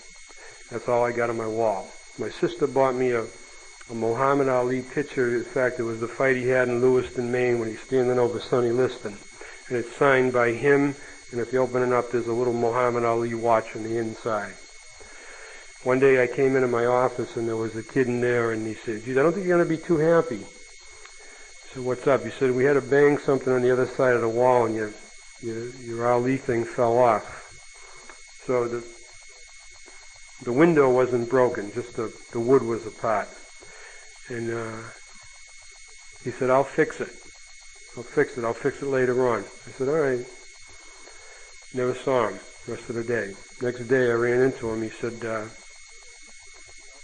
That's all I got on my wall. My sister bought me a Muhammad Ali picture. In fact, it was the fight he had in Lewiston, Maine, when he's standing over Sonny Liston. And it's signed by him, and if you open it up, there's a little Muhammad Ali watch on the inside. One day I came into my office, and there was a kid in there, and he said, "Geez, I don't think you're going to be too happy." I said, "What's up?" He said, "We had to bang something on the other side of the wall, and your Ali thing fell off." So the window wasn't broken, just the wood was apart. And he said, "I'll fix it. I'll fix it later on." I said, "All right." Never saw him the rest of the day. Next day I ran into him. He said,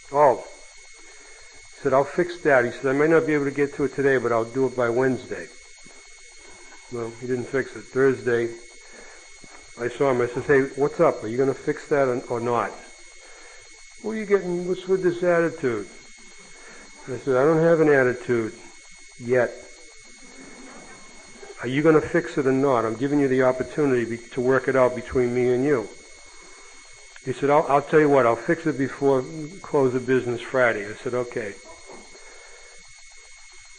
He said, "I'll fix that." He said, "I might not be able to get to it today, but I'll do it by Wednesday." Well, he didn't fix it. Thursday, I saw him. I said, "Hey, what's up? Are you going to fix that or not?" What's with this attitude? I said, "I don't have an attitude yet. Are you going to fix it or not? I'm giving you the opportunity to work it out between me and you." He said, I'll tell you what, I'll fix it before close of business Friday. I said, okay.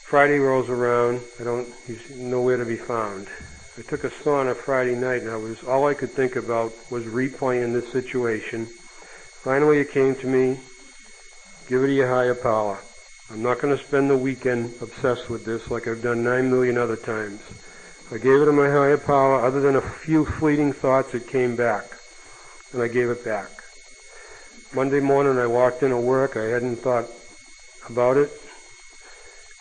Friday rolls around. He's nowhere to be found. I took a sauna Friday night, and all I could think about was replaying this situation. Finally, it came to me, give it to your higher power. I'm not going to spend the weekend obsessed with this like I've done 9 million other times. I gave it to my higher power. Other than a few fleeting thoughts, it came back, and I gave it back. Monday morning, I walked into work. I hadn't thought about it.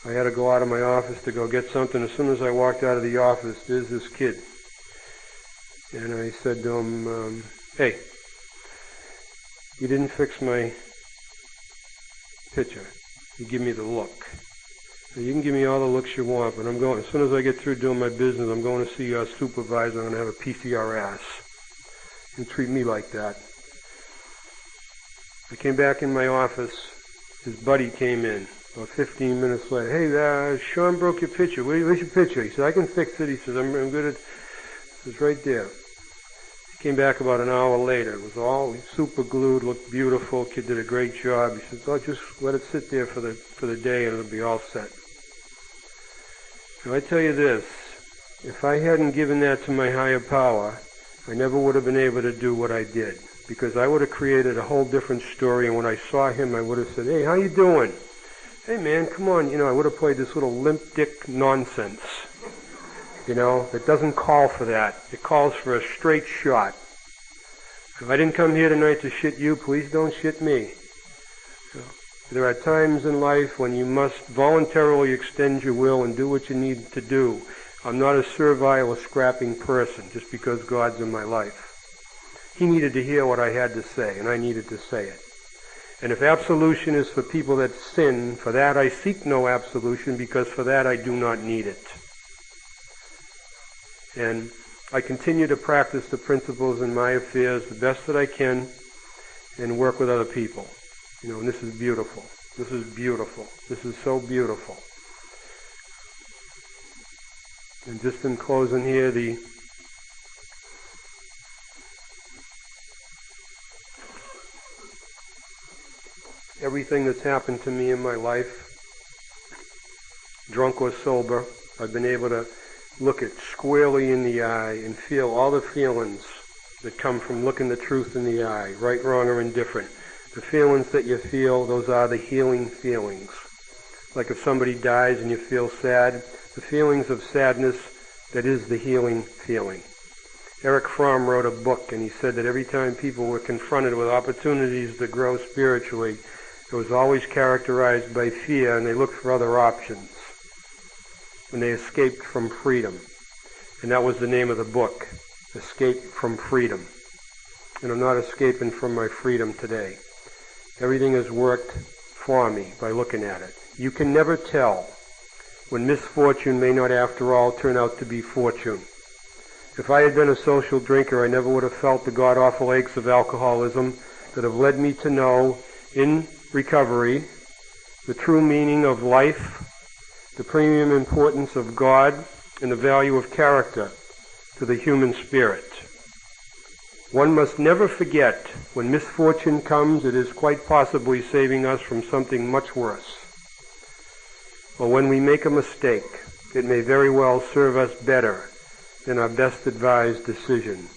I had to go out of my office to go get something. As soon as I walked out of the office, there's this kid. And I said to him, hey, you didn't fix my picture. You give me the look. So you can give me all the looks you want, but as soon as I get through doing my business, I'm going to see your supervisor. I'm going to have a PCR ass. And treat me like that. I came back in my office. His buddy came in about 15 minutes later. Hey, Sean broke your picture. Where's your picture? He said, I can fix it. He says, I'm good at it. It's right there. He came back about an hour later. It was all super glued, looked beautiful. Kid did a great job. He said, oh, just let it sit there for the day and it'll be all set. And I tell you this, if I hadn't given that to my higher power, I never would have been able to do what I did, because I would have created a whole different story, and when I saw him, I would have said, hey, how you doing? Hey, man, come on. I would have played this little limp dick nonsense. It doesn't call for that. It calls for a straight shot. If I didn't come here tonight to shit you, please don't shit me. There are times in life when you must voluntarily extend your will and do what you need to do. I'm not a servile or scrapping person just because God's in my life. He needed to hear what I had to say, and I needed to say it. And if absolution is for people that sin, for that I seek no absolution, because for that I do not need it. And I continue to practice the principles in my affairs the best that I can and work with other people. And this is beautiful. This is beautiful. This is so beautiful. And just in closing here, everything that's happened to me in my life, drunk or sober, I've been able to look it squarely in the eye and feel all the feelings that come from looking the truth in the eye, right, wrong, or indifferent. The feelings that you feel, those are the healing feelings. Like if somebody dies and you feel sad, the feelings of sadness, that is the healing feeling. Eric Fromm wrote a book, and he said that every time people were confronted with opportunities to grow spiritually, it was always characterized by fear, and they looked for other options when they escaped from freedom. And that was the name of the book, Escape from Freedom. And I'm not escaping from my freedom today. Everything has worked for me by looking at it. You can never tell when misfortune may not after all turn out to be fortune. If I had been a social drinker, I never would have felt the god-awful aches of alcoholism that have led me to know, in recovery, the true meaning of life, the premium importance of God, and the value of character to the human spirit. One must never forget, when misfortune comes, it is quite possibly saving us from something much worse. Or when we make a mistake, it may very well serve us better than our best advised decision.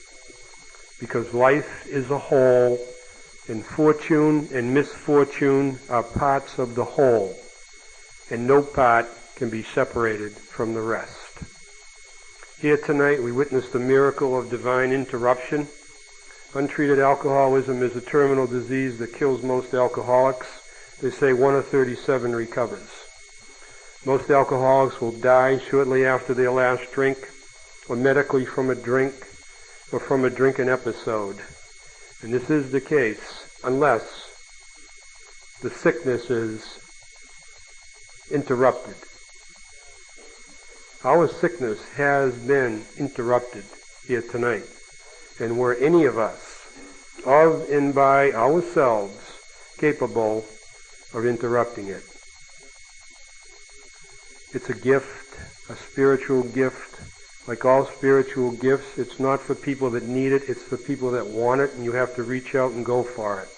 Because life is a whole, and fortune and misfortune are parts of the whole, and no part can be separated from the rest. Here tonight we witnessed the miracle of divine interruption. Untreated alcoholism is a terminal disease that kills most alcoholics. They say 1 of 37 recovers. Most alcoholics will die shortly after their last drink, or medically from a drink, or from a drinking episode. And this is the case unless the sickness is interrupted. Our sickness has been interrupted here tonight. And were any of us, of and by ourselves, capable of interrupting it? It's a gift, a spiritual gift Like all spiritual gifts, it's not for people that need it, it's for people that want it, and you have to reach out and go for it.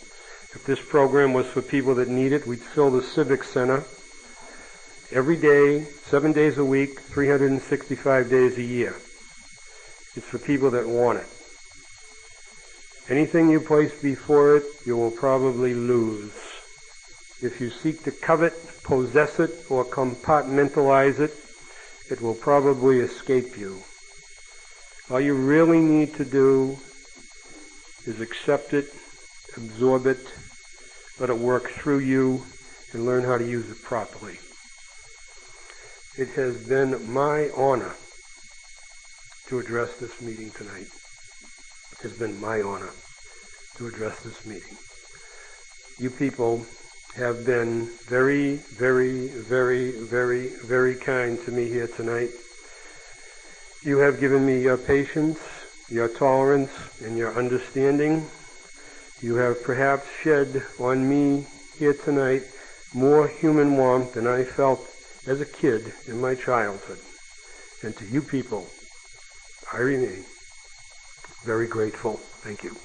If this program was for people that need it, we'd fill the Civic Center every day, 7 days a week, 365 days a year. It's for people that want it. Anything you place before it, you will probably lose. If you seek to covet, possess it, or compartmentalize it, it will probably escape you. All you really need to do is accept it, absorb it, let it work through you, and learn how to use it properly. It has been my honor to address this meeting tonight. It has been my honor to address this meeting. You people have been very, very, very, very, very kind to me here tonight. You have given me your patience, your tolerance, and your understanding. You have perhaps shed on me here tonight more human warmth than I felt as a kid in my childhood. And to you people, I remain very grateful. Thank you.